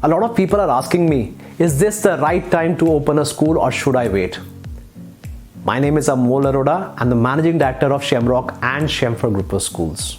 A lot of people are asking me, is this the right time to open a school or should I wait? My name is Amol Aroda. I'm the Managing Director of Shamrock and Shamford Group of Schools.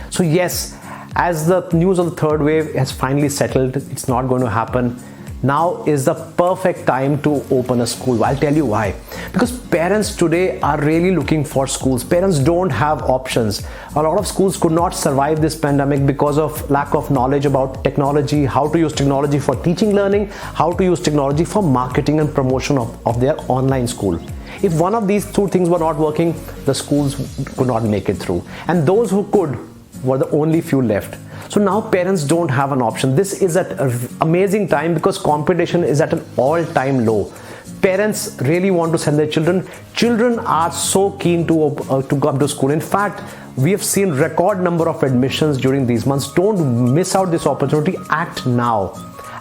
So yes, as the news of the third wave has finally settled, it's not going to happen. Now is the perfect time to open a school. I'll tell you why. Because parents today are really looking for schools. Parents don't have options. A lot of schools could not survive this pandemic because of lack of knowledge about technology, how to use technology for teaching, learning, how to use technology for marketing and promotion of their online school. If one of these two things were not working, the schools could not make it through. And those who could were the only few left. So now parents don't have an option. This is an amazing time because competition is at an all-time low. Parents really want to send their children. Children are so keen to come to school. In fact, we have seen record number of admissions during these months. Don't miss out this opportunity. Act now.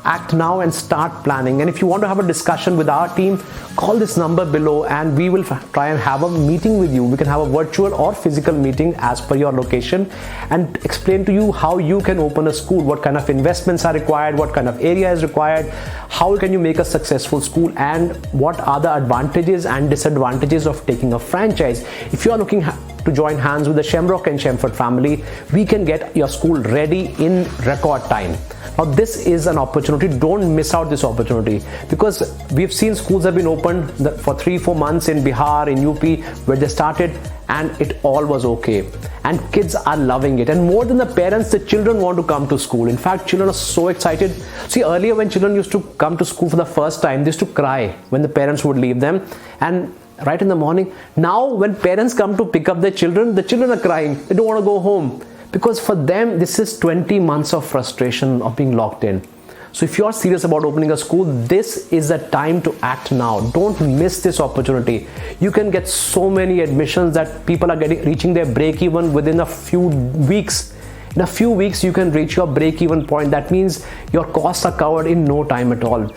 Act now and start planning. And if you want to have a discussion with our team, call this number below and we will try and have a meeting with you. We can have a virtual or physical meeting as per your location and explain to you how you can open a school, what kind of investments are required, what kind of area is required, how can you make a successful school, and what are the advantages and disadvantages of taking a franchise. If you are looking to join hands with the Shamrock and Shamford family, we can get your school ready in record time. Now this is an opportunity. Don't miss out this opportunity, because we've seen schools have been opened for 3-4 months in Bihar, in UP, where they started and it all was okay. And kids are loving it. And more than the parents, the children want to come to school. In fact, children are so excited. See, earlier when children used to come to school for the first time, they used to cry when the parents would leave them. And right in the morning, now when parents come to pick up their children, the children are crying. They don't want to go home. Because for them, this is 20 months of frustration of being locked in. So if you're serious about opening a school, this is the time to act now. Don't miss this opportunity. You can get so many admissions that people are reaching their break even within a few weeks. In a few weeks, you can reach your break even point. That means your costs are covered in no time at all.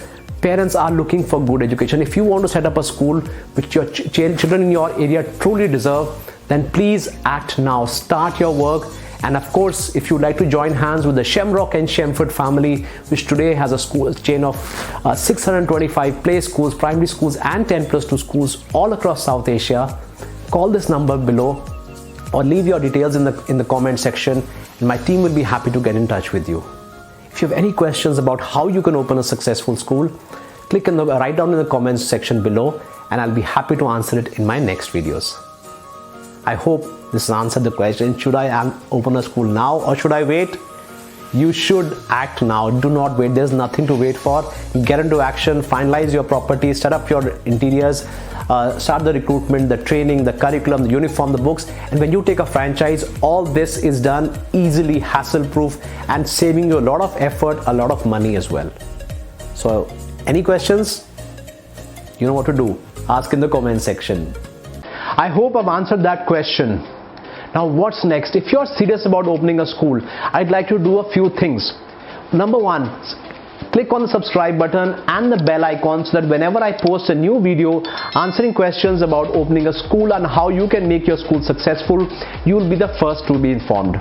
Parents are looking for good education. If you want to set up a school which your children in your area truly deserve, then please act now. Start your work. And of course, if you'd like to join hands with the Shamrock and Shamford family, which today has a chain of 625 play schools, primary schools and 10+2 schools all across South Asia, call this number below or leave your details in the comment section and my team will be happy to get in touch with you. If you have any questions about how you can open a successful school, write down in the comments section below and I'll be happy to answer it in my next videos. I hope this answered the question, should I open a school now or should I wait? You should act now. Do not wait. There's nothing to wait for. Get into action, finalize your property, set up your interiors, start the recruitment, the training, the curriculum, the uniform, the books. And when you take a franchise, all this is done easily, hassle-proof, and saving you a lot of effort, a lot of money as well. So any questions? You know what to do. Ask in the comment section. I hope I've answered that question. Now what's next? If you're serious about opening a school, I'd like to do a few things. Number one, click on the subscribe button and the bell icon so that whenever I post a new video answering questions about opening a school and how you can make your school successful, you will be the first to be informed.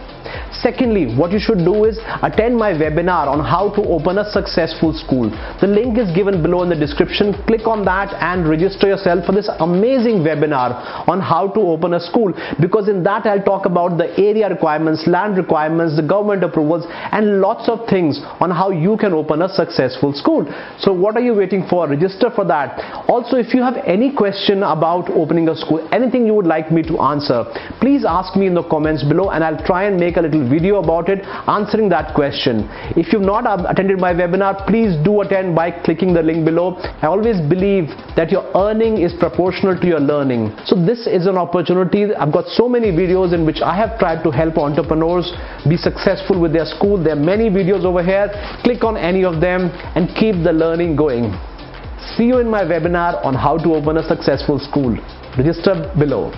Secondly, what you should do is attend my webinar on how to open a successful school. The link is given below in the description. Click on that and register yourself for this amazing webinar on how to open a school, because in that I'll talk about the area requirements, land requirements, the government approvals and lots of things on how you can open a successful school. So what are you waiting for? Register for that. Also, if you have any question about opening a school, anything you would like me to answer, please ask me in the comments below and I'll try and make a little video about it answering that question. If you've not attended my webinar, please do attend by clicking the link below. I always believe that your earning is proportional to your learning. So this is an opportunity. I've got so many videos in which I have tried to help entrepreneurs be successful with their school. There are many videos over here. Click on any of them and keep the learning going. See you in my webinar on how to open a successful school. Register below.